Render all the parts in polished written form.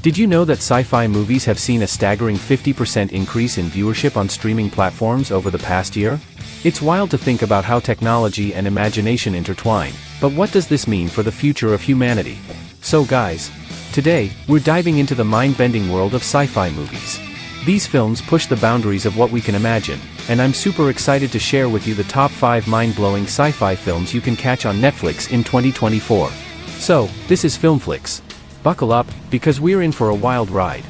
Did you know that sci-fi movies have seen a staggering 50% increase in viewership on streaming platforms over the past year? It's wild to think about how technology and imagination intertwine, but what does this mean for the future of humanity? So guys, today, we're diving into the mind-bending world of sci-fi movies. These films push the boundaries of what we can imagine, and I'm super excited to share with you the top 5 mind-blowing sci-fi films you can catch on Netflix in 2024. So, this is Filmflix. Buckle up, because we're in for a wild ride.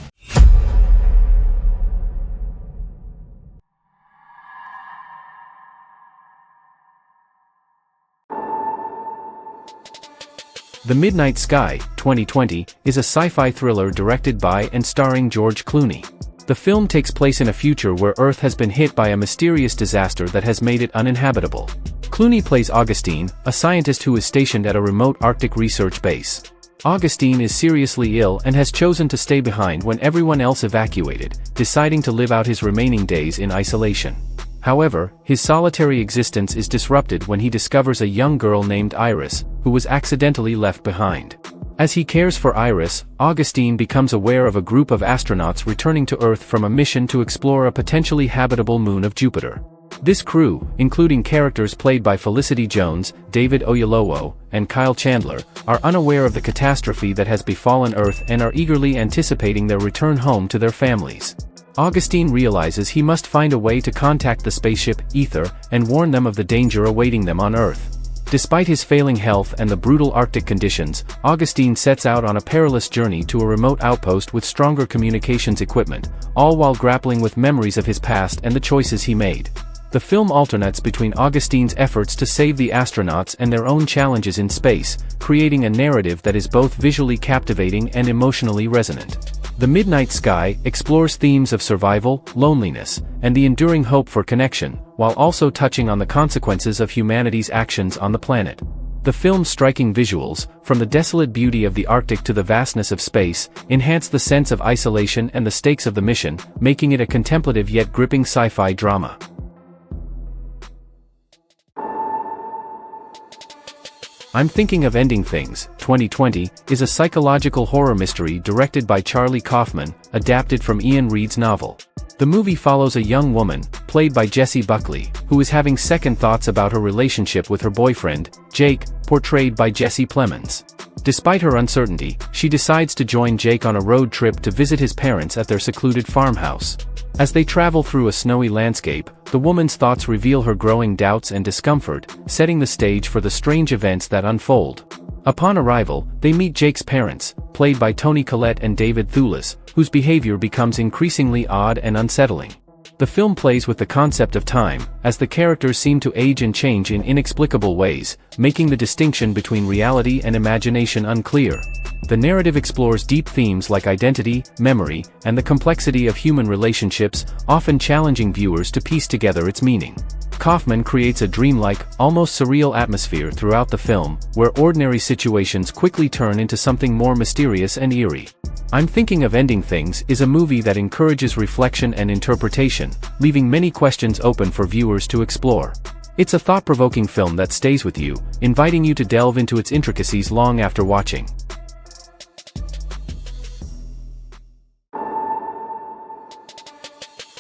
The Midnight Sky, 2020, is a sci-fi thriller directed by and starring George Clooney. The film takes place in a future where Earth has been hit by a mysterious disaster that has made it uninhabitable. Clooney plays Augustine, a scientist who is stationed at a remote Arctic research base. Augustine is seriously ill and has chosen to stay behind when everyone else evacuated, deciding to live out his remaining days in isolation. However, his solitary existence is disrupted when he discovers a young girl named Iris, who was accidentally left behind. As he cares for Iris, Augustine becomes aware of a group of astronauts returning to Earth from a mission to explore a potentially habitable moon of Jupiter. This crew, including characters played by Felicity Jones, David Oyelowo, and Kyle Chandler, are unaware of the catastrophe that has befallen Earth and are eagerly anticipating their return home to their families. Augustine realizes he must find a way to contact the spaceship, Ether, and warn them of the danger awaiting them on Earth. Despite his failing health and the brutal Arctic conditions, Augustine sets out on a perilous journey to a remote outpost with stronger communications equipment, all while grappling with memories of his past and the choices he made. The film alternates between Augustine's efforts to save the astronauts and their own challenges in space, creating a narrative that is both visually captivating and emotionally resonant. The Midnight Sky explores themes of survival, loneliness, and the enduring hope for connection, while also touching on the consequences of humanity's actions on the planet. The film's striking visuals, from the desolate beauty of the Arctic to the vastness of space, enhance the sense of isolation and the stakes of the mission, making it a contemplative yet gripping sci-fi drama. I'm Thinking of Ending Things, 2020, is a psychological horror mystery directed by Charlie Kaufman, adapted from Ian Reid's novel. The movie follows a young woman, played by Jessie Buckley, who is having second thoughts about her relationship with her boyfriend, Jake, portrayed by Jesse Plemons. Despite her uncertainty, she decides to join Jake on a road trip to visit his parents at their secluded farmhouse. As they travel through a snowy landscape, the woman's thoughts reveal her growing doubts and discomfort, setting the stage for the strange events that unfold. Upon arrival, they meet Jake's parents, played by Toni Collette and David Thewlis, whose behavior becomes increasingly odd and unsettling. The film plays with the concept of time, as the characters seem to age and change in inexplicable ways, making the distinction between reality and imagination unclear. The narrative explores deep themes like identity, memory, and the complexity of human relationships, often challenging viewers to piece together its meaning. Kaufman creates a dreamlike, almost surreal atmosphere throughout the film, where ordinary situations quickly turn into something more mysterious and eerie. I'm Thinking of Ending Things is a movie that encourages reflection and interpretation, leaving many questions open for viewers to explore. It's a thought-provoking film that stays with you, inviting you to delve into its intricacies long after watching.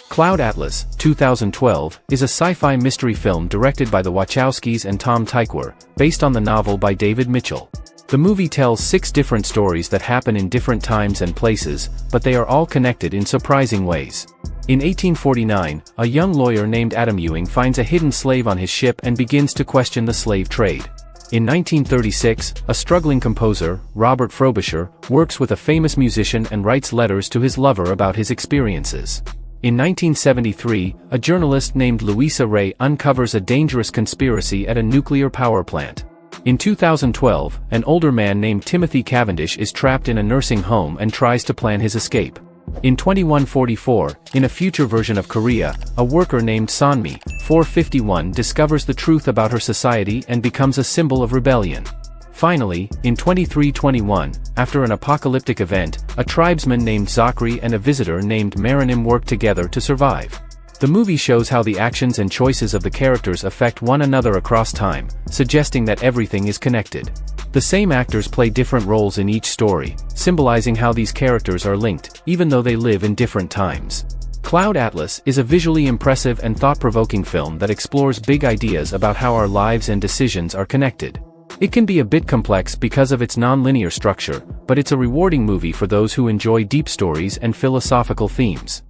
Cloud Atlas, 2012, is a sci-fi mystery film directed by the Wachowskis and Tom Tykwer, based on the novel by David Mitchell. The movie tells 6 different stories that happen in different times and places, but they are all connected in surprising ways. In 1849, a young lawyer named Adam Ewing finds a hidden slave on his ship and begins to question the slave trade. In 1936, a struggling composer, Robert Frobisher, works with a famous musician and writes letters to his lover about his experiences. In 1973, a journalist named Louisa Ray uncovers a dangerous conspiracy at a nuclear power plant. In 2012, an older man named Timothy Cavendish is trapped in a nursing home and tries to plan his escape. In 2144, in a future version of Korea, a worker named Sonmi, 451, discovers the truth about her society and becomes a symbol of rebellion. Finally, in 2321, after an apocalyptic event, a tribesman named Zachary and a visitor named Marinim work together to survive. The movie shows how the actions and choices of the characters affect one another across time, suggesting that everything is connected. The same actors play different roles in each story, symbolizing how these characters are linked, even though they live in different times. Cloud Atlas is a visually impressive and thought-provoking film that explores big ideas about how our lives and decisions are connected. It can be a bit complex because of its non-linear structure, but it's a rewarding movie for those who enjoy deep stories and philosophical themes.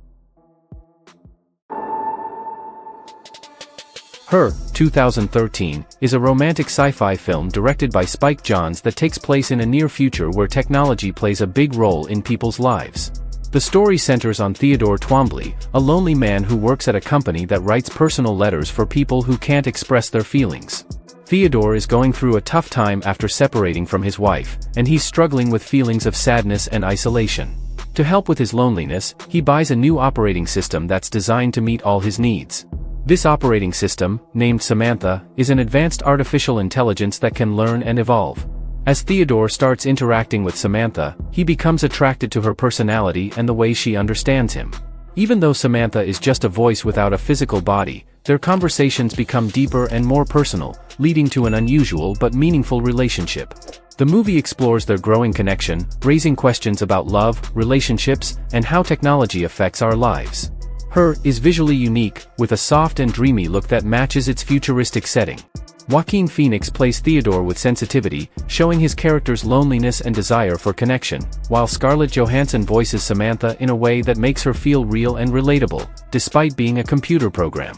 Her, 2013, is a romantic sci-fi film directed by Spike Jonze that takes place in a near future where technology plays a big role in people's lives. The story centers on Theodore Twombly, a lonely man who works at a company that writes personal letters for people who can't express their feelings. Theodore is going through a tough time after separating from his wife, and he's struggling with feelings of sadness and isolation. To help with his loneliness, he buys a new operating system that's designed to meet all his needs. This operating system, named Samantha, is an advanced artificial intelligence that can learn and evolve. As Theodore starts interacting with Samantha, he becomes attracted to her personality and the way she understands him. Even though Samantha is just a voice without a physical body, their conversations become deeper and more personal, leading to an unusual but meaningful relationship. The movie explores their growing connection, raising questions about love, relationships, and how technology affects our lives. Her is visually unique, with a soft and dreamy look that matches its futuristic setting. Joaquin Phoenix plays Theodore with sensitivity, showing his character's loneliness and desire for connection, while Scarlett Johansson voices Samantha in a way that makes her feel real and relatable, despite being a computer program.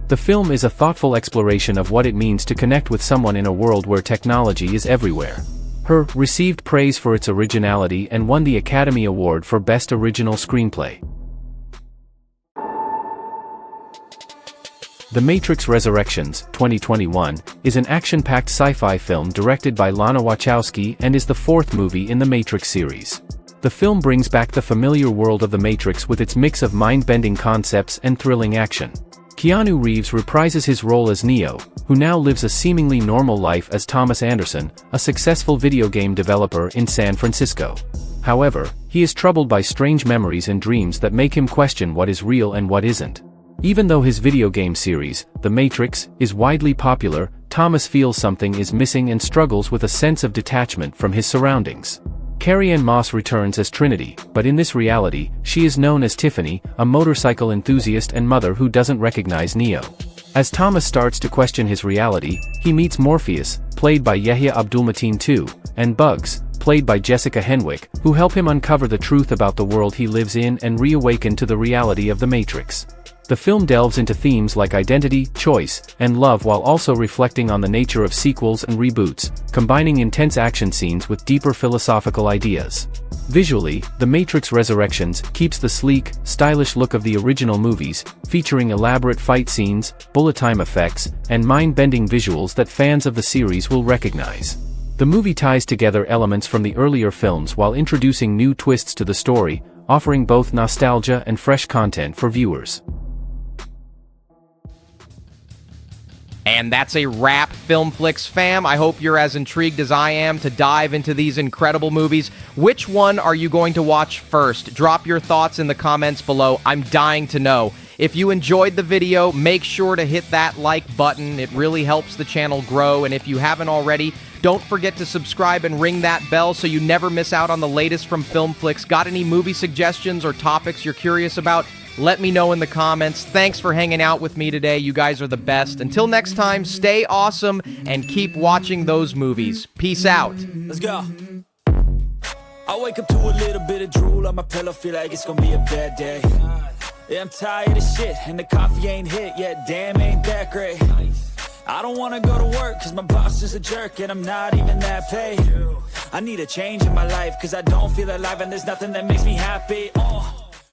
The film is a thoughtful exploration of what it means to connect with someone in a world where technology is everywhere. Her received praise for its originality and won the Academy Award for Best Original Screenplay. The Matrix Resurrections, 2021, is an action-packed sci-fi film directed by Lana Wachowski and is the fourth movie in the Matrix series. The film brings back the familiar world of the Matrix with its mix of mind-bending concepts and thrilling action. Keanu Reeves reprises his role as Neo, who now lives a seemingly normal life as Thomas Anderson, a successful video game developer in San Francisco. However, he is troubled by strange memories and dreams that make him question what is real and what isn't. Even though his video game series, The Matrix, is widely popular, Thomas feels something is missing and struggles with a sense of detachment from his surroundings. Carrie-Anne Moss returns as Trinity, but in this reality, she is known as Tiffany, a motorcycle enthusiast and mother who doesn't recognize Neo. As Thomas starts to question his reality, he meets Morpheus, played by Yahya Abdul-Mateen II, and Bugs, played by Jessica Henwick, who help him uncover the truth about the world he lives in and reawaken to the reality of the Matrix. The film delves into themes like identity, choice, and love while also reflecting on the nature of sequels and reboots, combining intense action scenes with deeper philosophical ideas. Visually, The Matrix Resurrections keeps the sleek, stylish look of the original movies, featuring elaborate fight scenes, bullet time effects, and mind-bending visuals that fans of the series will recognize. The movie ties together elements from the earlier films while introducing new twists to the story, offering both nostalgia and fresh content for viewers. And that's a wrap, Filmflix fam. I hope you're as intrigued as I am to dive into these incredible movies. Which one are you going to watch first? Drop your thoughts in the comments below. I'm dying to know. If you enjoyed the video, make sure to hit that like button. It really helps the channel grow. And if you haven't already, don't forget to subscribe and ring that bell so you never miss out on the latest from Filmflix. Got any movie suggestions or topics you're curious about? Let me know in the comments. Thanks for hanging out with me today. You guys are the best. Until next time, stay awesome and keep watching those movies. Peace out. Let's go. I wake up to a little bit of drool on my pillow, feel like it's gonna be a bad day. Yeah, I'm tired of shit, and the coffee ain't hit yet. Damn, ain't that great. I don't wanna go to work, cause my boss is a jerk, and I'm not even that paid. I need a change in my life, cause I don't feel alive, and there's nothing that makes me happy.